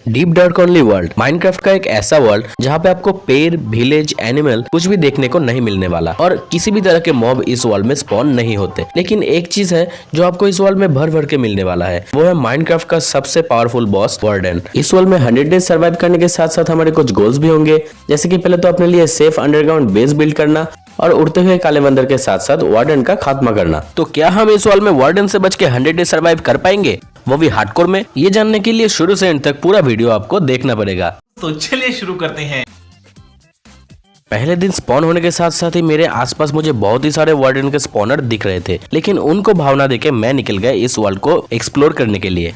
Deep dark only world Minecraft का एक ऐसा वर्ल्ड जहाँ पे आपको पेड़, विलेज, एनिमल कुछ भी देखने को नहीं मिलने वाला और किसी भी तरह के मॉब इस वर्ल्ड में स्पॉन नहीं होते। लेकिन एक चीज है जो आपको इस वर्ल्ड में भर भर के मिलने वाला है, वो है माइनक्राफ्ट का सबसे पावरफुल बॉस वार्डन। इस वर्ल्ड में 100 डेज सर्वाइव करने के साथ साथ हमारे कुछ गोल्स भी होंगे, जैसे कि पहले तो अपने लिए सेफ अंडरग्राउंड बेस बिल्ड करना और उड़ते हुए काले बंदर के साथ साथ वार्डन का खात्मा करना। तो क्या हम इस वर्ल्ड में वार्डन से बच के 100 डेज सर्वाइव कर पाएंगे, वो भी हार्डकोर में? ये जानने के लिए शुरू से एंड तक पूरा वीडियो आपको देखना पड़ेगा। तो चलिए शुरू करते हैं। पहले दिन स्पॉन होने के साथ साथ ही मेरे आसपास मुझे बहुत ही सारे वार्डन के स्पॉनर दिख रहे थे, लेकिन उनको भावना देके मैं निकल गया इस वर्ल्ड को एक्सप्लोर करने के लिए।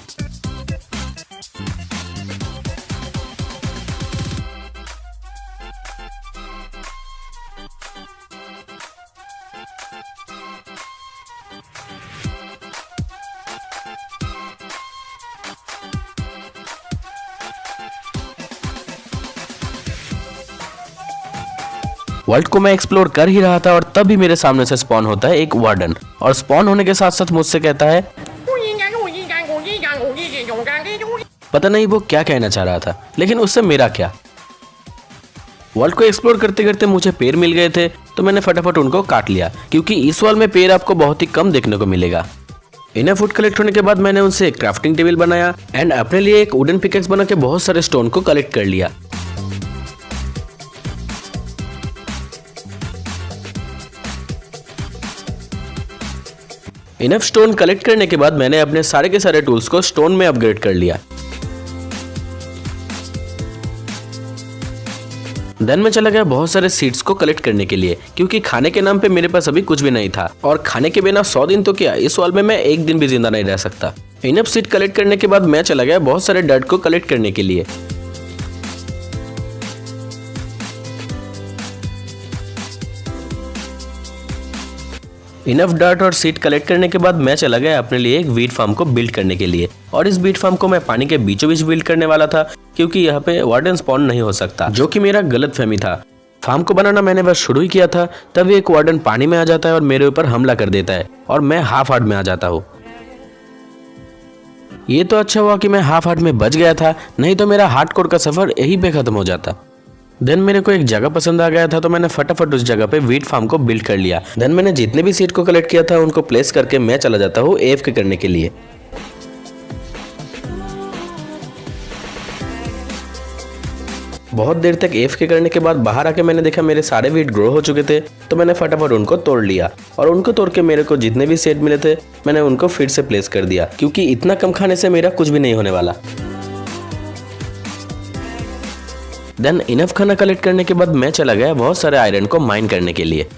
वर्ल्ड को मैं एक्सप्लोर कर ही रहा था और तभी मेरे सामने से स्पॉन होता है एक वार्डन, और स्पॉन होने के साथ साथ मुझसे कहता है, पता नहीं वो क्या कहना चाह रहा था, लेकिन उससे मेरा क्या। वर्ल्ड को एक्सप्लोर करते करते मुझे पेड़ मिल गए थे, तो मैंने फटाफट उनको काट लिया, क्योंकि इस वर्ल्ड में पेड़ आपको बहुत ही कम देखने को मिलेगा। इन्हें फूड कलेक्ट होने के बाद मैंने उनसे एक क्राफ्टिंग टेबल बनाया एंड अपने लिए एक वुडन पिकेक्स बना के बहुत सारे स्टोन को कलेक्ट कर लिया। इनफ स्टोन कलेक्ट करने के बाद मैंने अपने सारे के सारे टूल्स को स्टोन में अपग्रेड कर लिया। देन मैं चला गया बहुत सारे सीड्स को कलेक्ट करने के लिए, क्योंकि खाने के नाम पे मेरे पास अभी कुछ भी नहीं था, और खाने के बिना 100 दिन तो क्या, इस वर्ल्ड में मैं एक दिन भी जिंदा नहीं रह सकता। इनफ सीड कलेक्ट करने के बाद मैं चला गया बहुत सारे डर्ट को कलेक्ट करने के लिए। इनफ डार्ट और सीड कलेक्ट करने के बाद मैं चला गया अपने लिए एक वीट फार्म को बिल्ड करने के लिए, और इस वीट फार्म को मैं पानी के बीचों बीच बिल्ड करने वाला था, क्योंकि यहाँ पे वार्डन स्पॉन नहीं हो सकता, जो कि मेरा गलतफहमी था। फार्म को बनाना मैंने बस शुरू ही किया था, तभी एक वार्डन पानी में आ जाता है और मेरे ऊपर हमला कर देता है, और मैं हाफ हार्ट में आ जाता हूँ। ये तो अच्छा हुआ कि मैं हाफ हार्ट में बच गया था, नहीं तो मेरा हार्डकोर का सफर यहीं पे खत्म हो जाता। देन मेरे को एक जगह पसंद आ गया था, तो मैंने फटाफट उस जगह पे वीट फार्म को बिल्ड कर लिया। देन मैंने जितने भी सीड को कलेक्ट किया था उनको प्लेस करके मैं चला जाता हूँ एएफके करने के लिए। बहुत देर तक एएफके करने के बाद बाहर आके मैंने देखा मेरे सारे वीट ग्रो हो चुके थे, तो मैंने फटाफट उनको तोड़ लिया, और उनको तोड़ के मेरे को जितने भी सीड मिले थे मैंने उनको फिर से प्लेस कर दिया, क्योंकि इतना कम खाने से मेरा कुछ भी नहीं होने वाला। देन इनफ खाना कलेक्ट करने के बाद मैं चला गया बहुत सारे आयरन को माइन करने के लिए।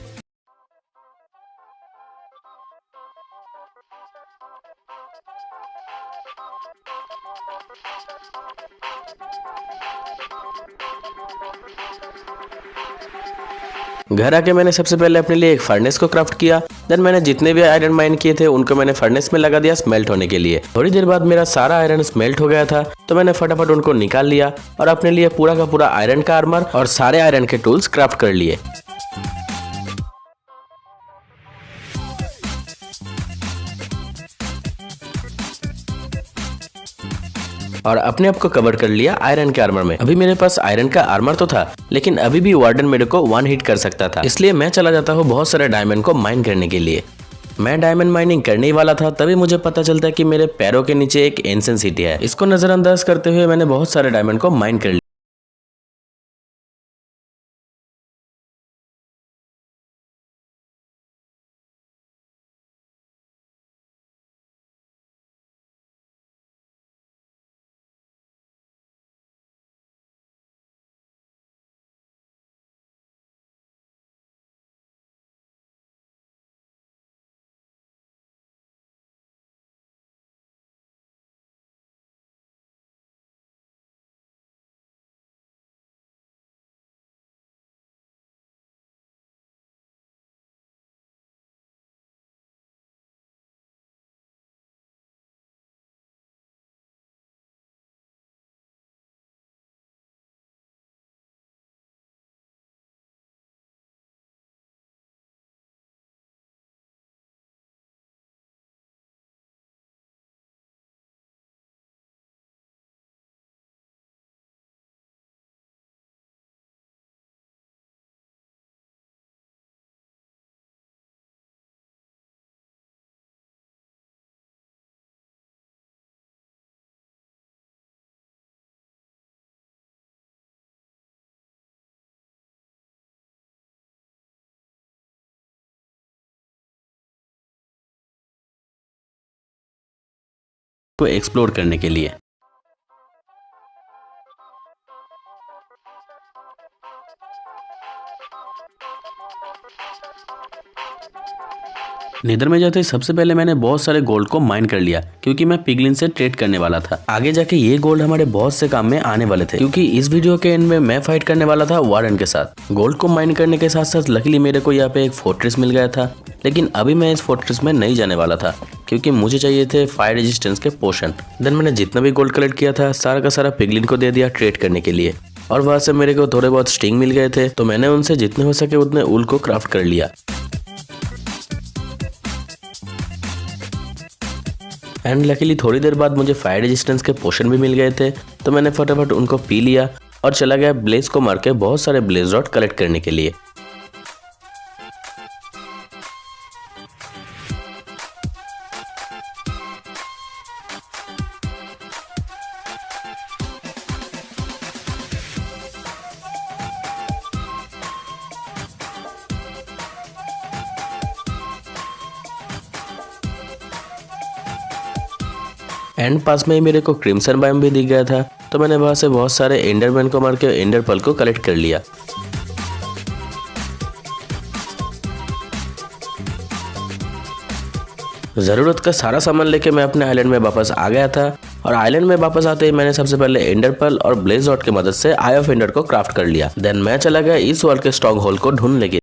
घर आके मैंने सबसे पहले अपने लिए एक फर्नेस को क्राफ्ट किया। देन मैंने जितने भी आयरन माइन किए थे उनको मैंने फर्नेस में लगा दिया स्मेल्ट होने के लिए। थोड़ी देर बाद मेरा सारा आयरन स्मेल्ट हो गया था, तो मैंने फटाफट उनको निकाल लिया और अपने लिए पूरा का पूरा आयरन का आर्मर और सारे आयरन के टूल्स क्राफ्ट कर लिए। और अपने आप को कवर कर लिया आयरन के आर्मर में। अभी मेरे पास आयरन का आर्मर तो था, लेकिन अभी भी वार्डन मेरे को वन हिट कर सकता था, इसलिए मैं चला जाता हूँ बहुत सारे डायमंड को माइन करने के लिए। मैं डायमंड माइनिंग करने ही वाला था, तभी मुझे पता चलता है कि मेरे पैरों के नीचे एक एंशिएंट सिटी है। इसको नजरअंदाज करते हुए मैंने बहुत सारे डायमंड को माइन कर लिया। को एक्सप्लोर करने के लिए। नेदर में जाते ही सबसे पहले मैंने बहुत सारे गोल्ड को माइन कर लिया, क्योंकि मैं पिगलिन से ट्रेड करने वाला था। आगे जाके ये गोल्ड हमारे बहुत से काम में आने वाले थे, क्योंकि इस वीडियो के एंड में मैं फाइट करने वाला था वार्डन के साथ। गोल्ड को माइन करने के साथ साथ लकीली मेरे को यहाँ पे एक फोर्ट्रेस मिल गया था, लेकिन अभी मैं इस फोर्ट्रेस में नहीं जाने वाला था, क्योंकि मुझे चाहिए थे फायर रेजिस्टेंस के पोशन। देन मैंने जितना भी गोल्ड कलेक्ट किया था सारा का सारा पिगलिन को दे दिया ट्रेड करने के लिए, और वहां से मेरे को थोड़े बहुत स्टिंग मिल गए थे, तो मैंने उनसे जितने हो सके उतने ऊल को क्राफ्ट कर लिया। एंड लकीली थोड़ी देर बाद मुझे फायर रेजिस्टेंस के पोशन भी मिल गए थे, तो मैंने फटाफट उनको पी लिया और चला गया ब्लेज को मार के बहुत सारे ब्लेज रॉड कलेक्ट करने के लिए। एंड पास में ही मेरे को क्रिम्सन बायोम भी दिख गया था, तो मैंने वहां से बहुत सारे एंडरमैन को मार के एंडर पर्ल को कलेक्ट कर लिया। जरूरत का सारा सामान लेके मैं अपने आइलैंड में वापस आ गया था, और आइलैंड में वापस आते ही मैंने सबसे पहले एंडर पर्ल और ब्लेज रॉड की मदद से आई ऑफ एंडर को क्राफ्ट कर लिया। देन मैं चला गया इस वर्ल्ड के स्ट्रॉन्ग होल्ड को ढूंढने के।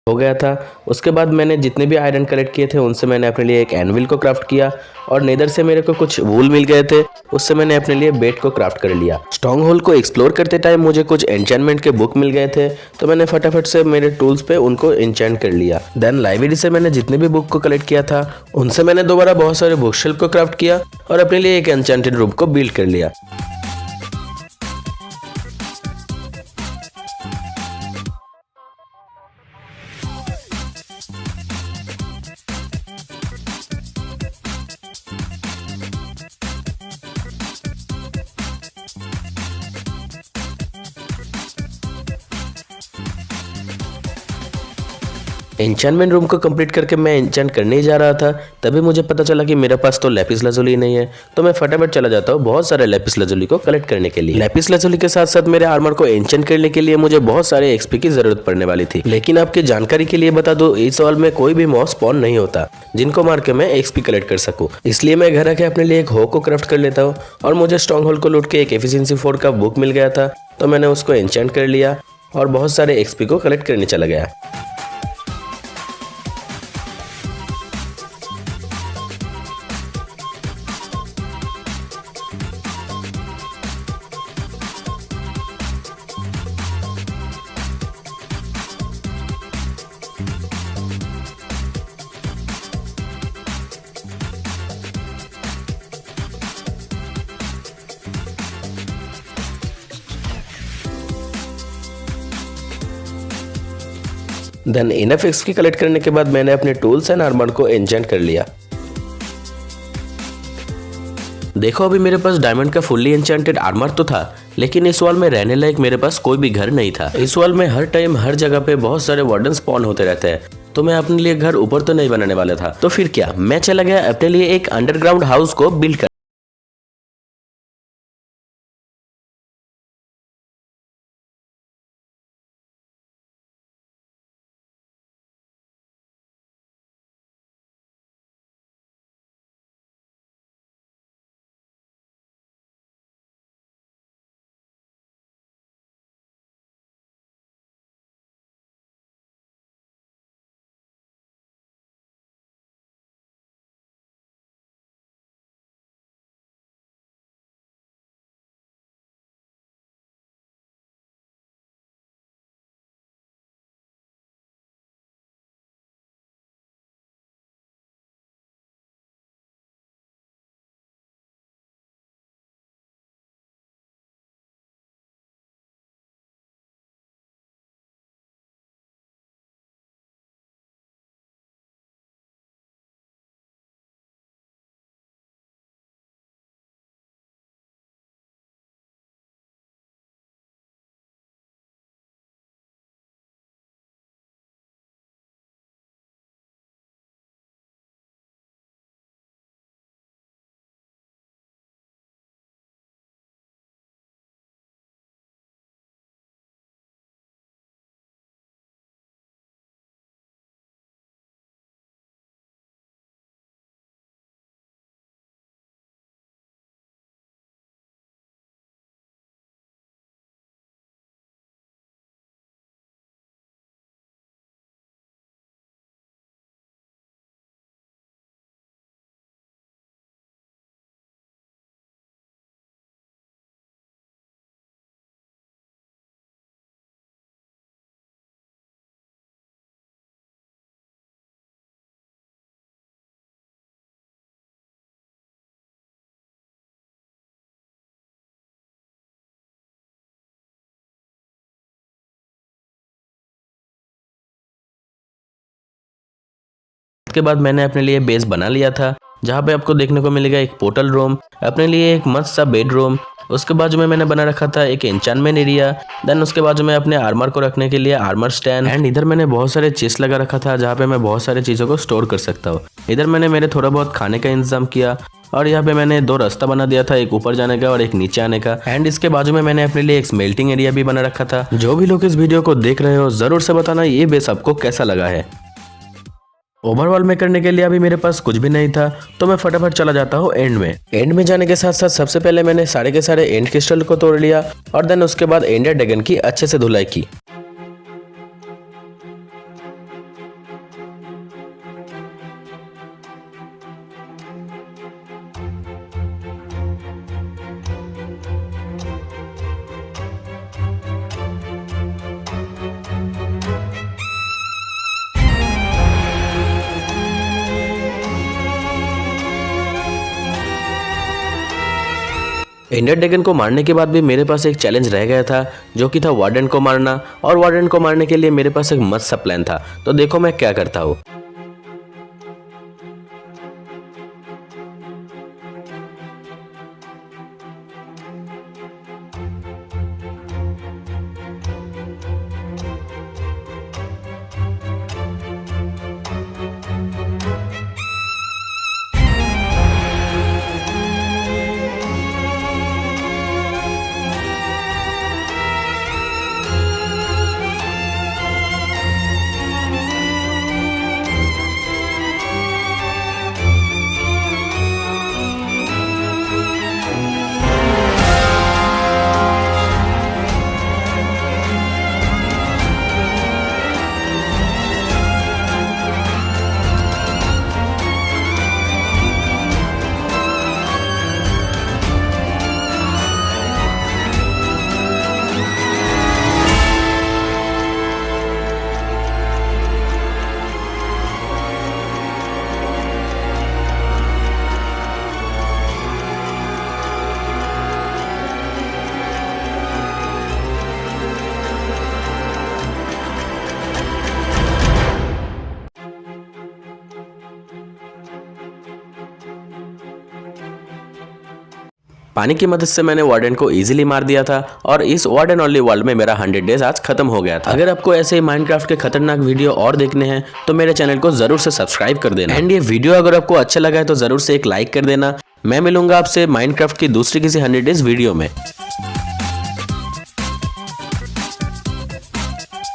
हो गया था। उसके बाद मैंने जितने भी आयरन कलेक्ट किए थे उनसे मैंने अपने लिए एक एनविल को क्राफ्ट किया, और नेदर से मेरे को कुछ वूल मिल गए थे, उससे मैंने अपने लिए बेट को क्राफ्ट कर लिया। स्ट्रॉन्ग होल्ड को एक्सप्लोर करते टाइम मुझे कुछ एन्चेंटमेंट के बुक मिल गए थे, तो मैंने फटाफट से मेरे टूल्स पे उनको एन्चेंट कर लिया। देन लाइब्रेरी से मैंने जितने भी बुक को कलेक्ट किया था उनसे मैंने दोबारा बहुत सारे बुक शेल्फ को क्राफ्ट किया और अपने लिए एक एन्चेंटेड रूम को बिल्ड कर लिया। एन्चेंटमेंट रूम को कंप्लीट करके मैं एन्चेंट करने ही जा रहा था, तभी मुझे पता चला कि मेरे पास तो लैपिस लाजुली नहीं है, तो मैं फटाफट चला जाता हूँ बहुत सारे लैपिस लाजुली को कलेक्ट करने के लिए। लैपिस लाजुली के साथ साथ मेरे आर्मर को एन्चेंट करने के लिए मुझे बहुत सारे एक्सपी की जरूरत पड़ने वाली थी। लेकिन आपकी जानकारी के लिए बता दो, इस वर्ल्ड में कोई भी मॉब स्पॉन नहीं होता जिनको मार के मैं एक्सपी कलेक्ट कर सकूं। इसलिए मैं घर आके अपने लिए एक हो को क्राफ्ट कर लेता हूँ, और मुझे स्ट्रॉन्ग होल्ड को लूट के एक एफिशिएंसी 4 का बुक मिल गया था, तो मैंने उसको एन्चेंट कर लिया और बहुत सारे एक्सपी को कलेक्ट करने चला गया। देन इनफ एक्सपी कलेक्ट करने के बाद मैंने अपने टूल्स एंड आर्मर को एन्चेंट कर लिया। देखो अभी मेरे पास डायमंड का फुल्ली एन्चेंटेड आर्मर तो था, लेकिन इस वॉल में रहने लायक मेरे पास कोई भी घर नहीं था। इस वॉल में हर टाइम हर जगह पे बहुत सारे वार्डन स्पॉन होते रहते हैं, तो मैं अपने लिए घर ऊपर तो नहीं बनाने वाला था। तो फिर क्या, मैं चला गया अपने लिए एक अंडरग्राउंड हाउस को बिल्ड कर। उसके बाद मैंने अपने लिए बेस बना लिया था, जहाँ पे आपको देखने को मिलेगा एक पोर्टल रूम, अपने लिए एक मस्त सा बेडरूम, उसके बाजू में मैंने बना रखा था एक एन्चेंटमेंट एरिया, देन उसके बाजू में अपने आर्मर को रखने के लिए आर्मर स्टैंड, एंड इधर मैंने बहुत सारे चेस्ट लगा रखा था जहाँ पे मैं बहुत सारी चीज़ों को स्टोर कर सकता हूँ। इधर मैंने मेरे थोड़ा बहुत खाने का इंतजाम किया, और यहाँ पे मैंने दो रास्ता बना दिया था, एक ऊपर जाने का और एक नीचे आने का, एंड इसके बाजू में मैंने अपने लिए एक स्मेल्टिंग एरिया भी बना रखा था। जो भी लोग इस वीडियो को देख रहे हो जरूर से बताना ये बेस आपको कैसा लगा है। ओवरऑल में करने के लिए अभी मेरे पास कुछ भी नहीं था, तो मैं फटाफट चला जाता हूँ एंड में। एंड में जाने के साथ साथ सबसे पहले मैंने सारे के सारे एंड क्रिस्टल को तोड़ लिया, और देन उसके बाद एंडर ड्रैगन की अच्छे से धुलाई की। एंडर ड्रैगन को मारने के बाद भी मेरे पास एक चैलेंज रह गया था, जो कि था वार्डन को मारना, और वार्डन को मारने के लिए मेरे पास एक मस्त सा प्लान था। तो देखो मैं क्या करता हूँ। पानी की मदद से मैंने वार्डन को इजीली मार दिया था और इस वार्डन ओनली वर्ल्ड में मेरा 100 डेज आज खत्म हो गया था। अगर आपको ऐसे ही माइनक्राफ्ट के खतरनाक वीडियो और देखने हैं तो मेरे चैनल को जरूर से सब्सक्राइब कर देना। एंड ये वीडियो अगर आपको अच्छा लगा है तो जरूर से एक लाइक कर देना। मैं मिलूंगा आपसे माइनक्राफ्ट की दूसरी किसी 100 डेज वीडियो में।